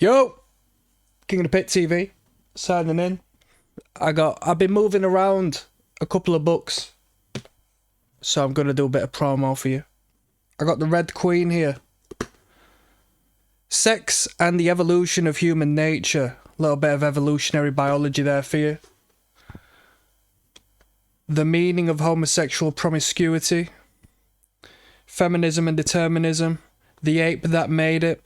Yo, King of the Pit TV, signing in. I've been moving around a couple of books, so I'm gonna do a bit of promo for you. I got the Red Queen here. Sex and the Evolution of Human Nature. A little bit of evolutionary biology there for you. The Meaning of Homosexual Promiscuity. Feminism and Determinism. The Ape That Made It.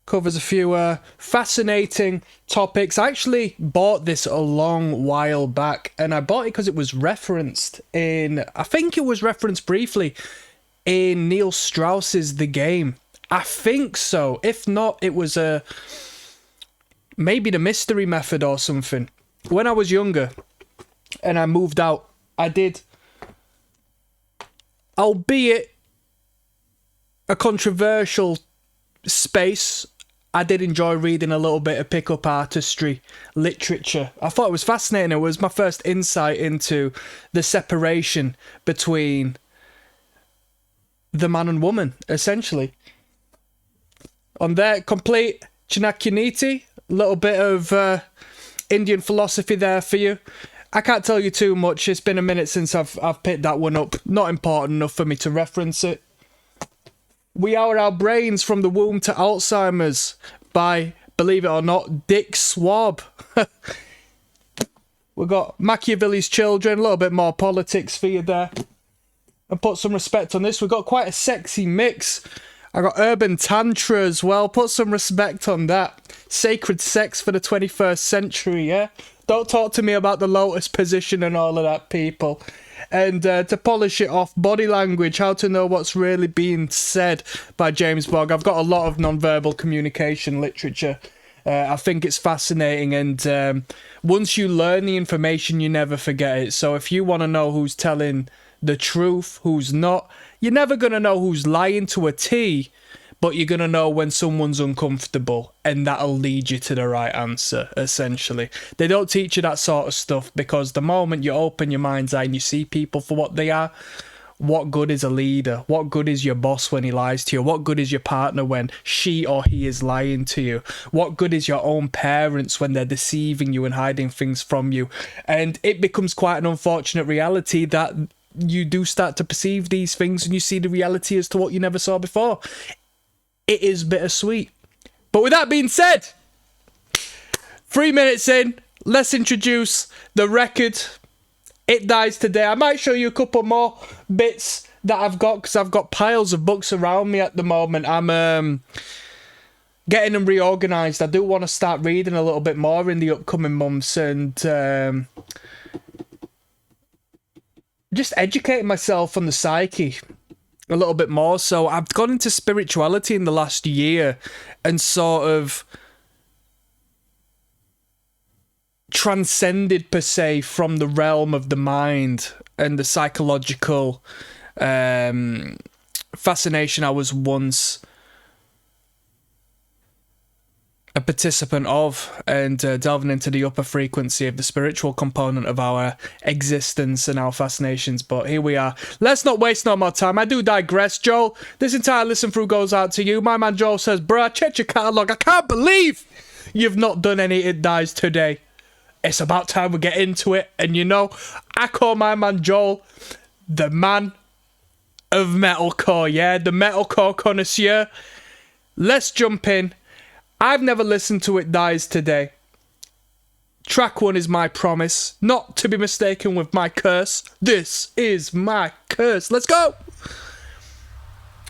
Covers a few fascinating topics. I actually bought this a long while back, and I bought it because it was referenced in, I think it was referenced briefly in Neil Strauss's The Game. I think so. If not, it was maybe The Mystery Method or something. When I was younger and I moved out, I did, albeit a controversial space, I did enjoy reading a little bit of pickup artistry literature. I thought it was fascinating. It was my first insight into the separation between the man and woman, essentially. On there, complete Chanakyaniti, a little bit of Indian philosophy there for you. I can't tell you too much. It's been a minute since I've picked that one up. Not important enough for me to reference it. We Are Our Brains from the Womb to Alzheimer's by, believe it or not, Dick Swab. We've got Machiavelli's Children, a little bit more politics for you there. And put some respect on this. We've got quite a sexy mix. I got Urban Tantra as well. Put some respect on that. Sacred sex for the 21st century, yeah? Don't talk to me about the lotus position and all of that, people. And to polish it off, body language, how to know what's really being said by James Bogg. I've got a lot of non-verbal communication literature. I think it's fascinating, and once you learn the information, you never forget it. So if you want to know who's telling the truth, who's not, you're never going to know who's lying to a T, but you're going to know when someone's uncomfortable, and that'll lead you to the right answer, essentially. They don't teach you that sort of stuff, because the moment you open your mind's eye and you see people for what they are, what good is a leader? What good is your boss when he lies to you? What good is your partner when she or he is lying to you? What good is your own parents when they're deceiving you and hiding things from you? And it becomes quite an unfortunate reality that you do start to perceive these things and you see the reality as to what you never saw before. It is bittersweet. But with that being said, 3 minutes in, let's introduce the record. It Dies Today. I might show you a couple more bits that I've got, because I've got piles of books around me at the moment. I'm getting them reorganised. I do want to start reading a little bit more in the upcoming months, and just educating myself on the psyche a little bit more. So I've gone into spirituality in the last year and sort of transcended, per se, from the realm of the mind and the psychological fascination I was once a participant of, and delving into the upper frequency of the spiritual component of our existence and our fascinations. But here we are. Let's not waste no more time. I do digress, Joel. This entire listen through goes out to you. My man Joel says, bruh, check your catalogue. I can't believe you've not done any It Dies Today. It's about time we get into it. And you know, I call my man Joel the man of metalcore, yeah? The metalcore connoisseur. Let's jump in. I've never listened to It Dies Today. Track 1 is My Promise, not to be mistaken with My Curse. This is My Curse. Let's go!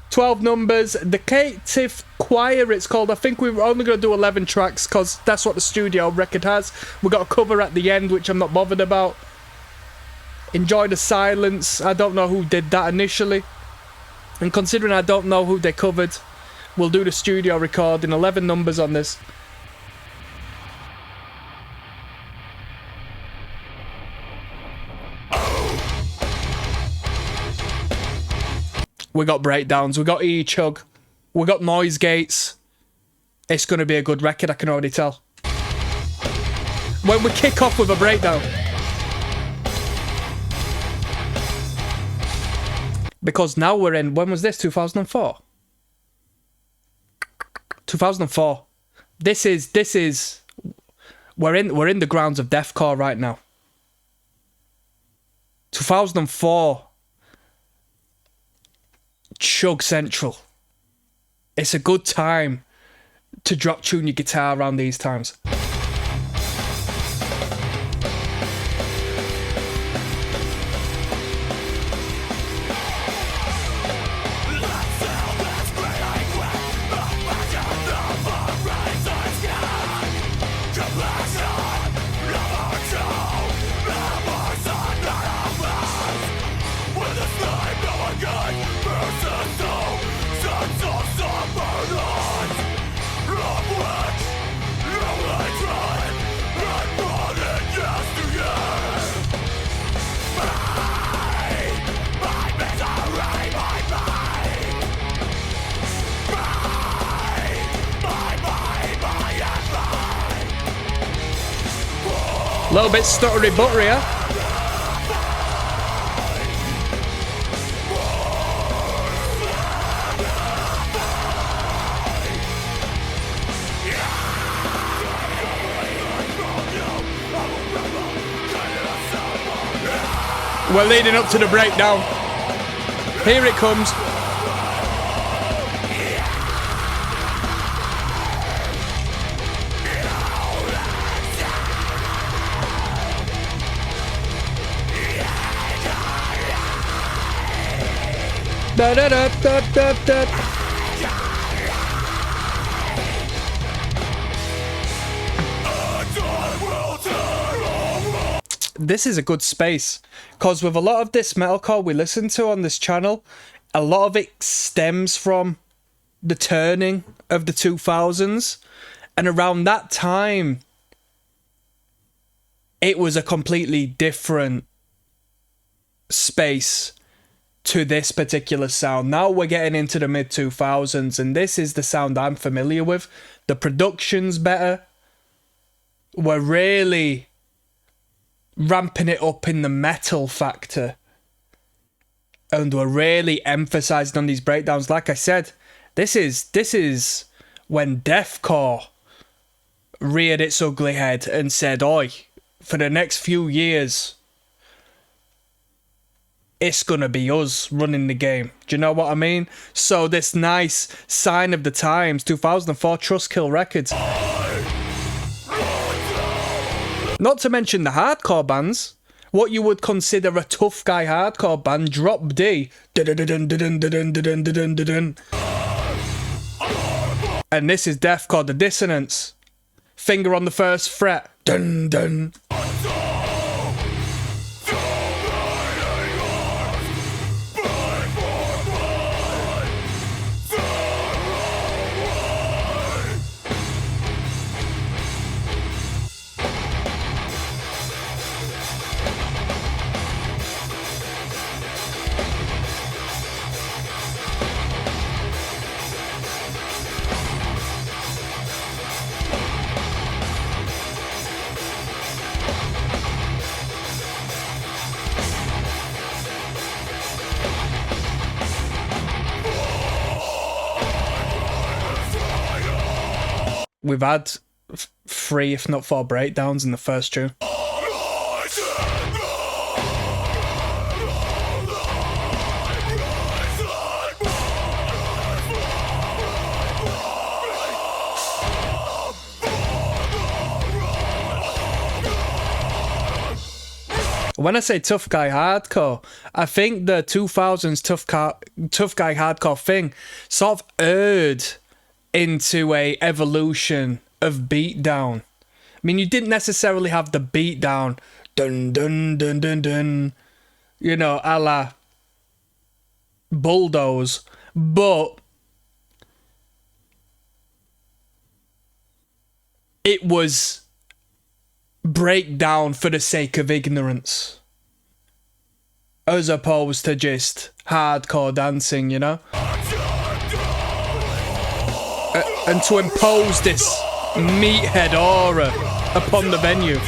12 numbers. The Captive Choir, it's called. I think we're only going to do 11 tracks, because that's what the studio record has. We've got a cover at the end, which I'm not bothered about. Enjoy the Silence. I don't know who did that initially. And considering I don't know who they covered, we'll do the studio recording. 11 numbers on this. We got breakdowns, we got E-Chug, we got noise gates. It's going to be a good record, I can already tell. When we kick off with a breakdown. Because now we're in, when was this, 2004? 2004. This is we're in the grounds of deathcore right now. 2004. Chug Central. It's a good time to drop tune your guitar around these times. A little bit stuttery buttery, huh? We're leading up to the breakdown. Here it comes. Da, da, da, da, da, da. This is a good space, because with a lot of this metalcore we listen to on this channel, a lot of it stems from the turning of the 2000s, and around that time it was a completely different space to this particular sound. Now we're getting into the mid 2000s, and this is the sound I'm familiar with. The production's better. We're really ramping it up in the metal factor, and we're really emphasizing on these breakdowns. Like I said, this is when deathcore reared its ugly head and said, oi, for the next few years it's gonna be us running the game. Do you know what I mean? So this nice sign of the times, 2004 Trustkill Records. Not to mention the hardcore bands. What you would consider a tough guy hardcore band, Drop D. And this is deathcore, the dissonance. Finger on the first fret. Dun dun. We've had 3, if not 4, breakdowns in the first tune. When I say tough guy hardcore, I think the 2000s tough guy hardcore thing sort of erred into a evolution of beatdown. I mean, you didn't necessarily have the beatdown, dun dun dun dun dun, you know, a la Bulldoze, but it was breakdown for the sake of ignorance, as opposed to just hardcore dancing, you know? And to impose this meathead aura upon the venue.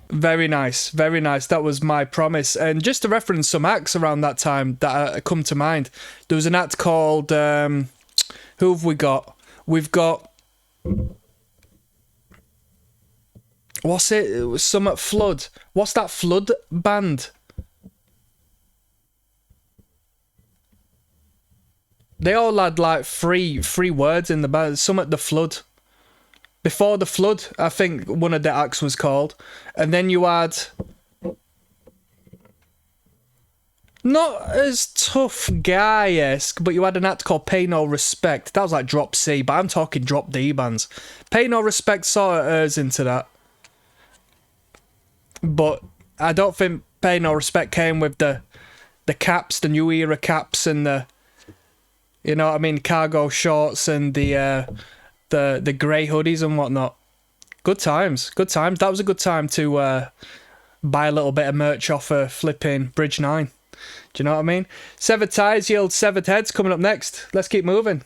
Very nice, very nice. That was My Promise. And just to reference some acts around that time that come to mind, there was an act called Who have we got? We've got... What's it? It was Summit Flood. What's that Flood band? They all had like three words in the band. Summit the Flood. Before the Flood, I think one of the acts was called. And then you had... Not as tough guy-esque, but you had an act called Pay No Respect. That was like Drop C, but I'm talking Drop D bands. Pay No Respect sort of errs into that. But I don't think Pay No Respect came with the caps, the new era caps, and the, you know what I mean, cargo shorts and the grey hoodies and whatnot. Good times, good times. That was a good time to buy a little bit of merch off flipping Bridge 9. Do you know what I mean? Severed ties yield severed heads coming up next. Let's keep moving.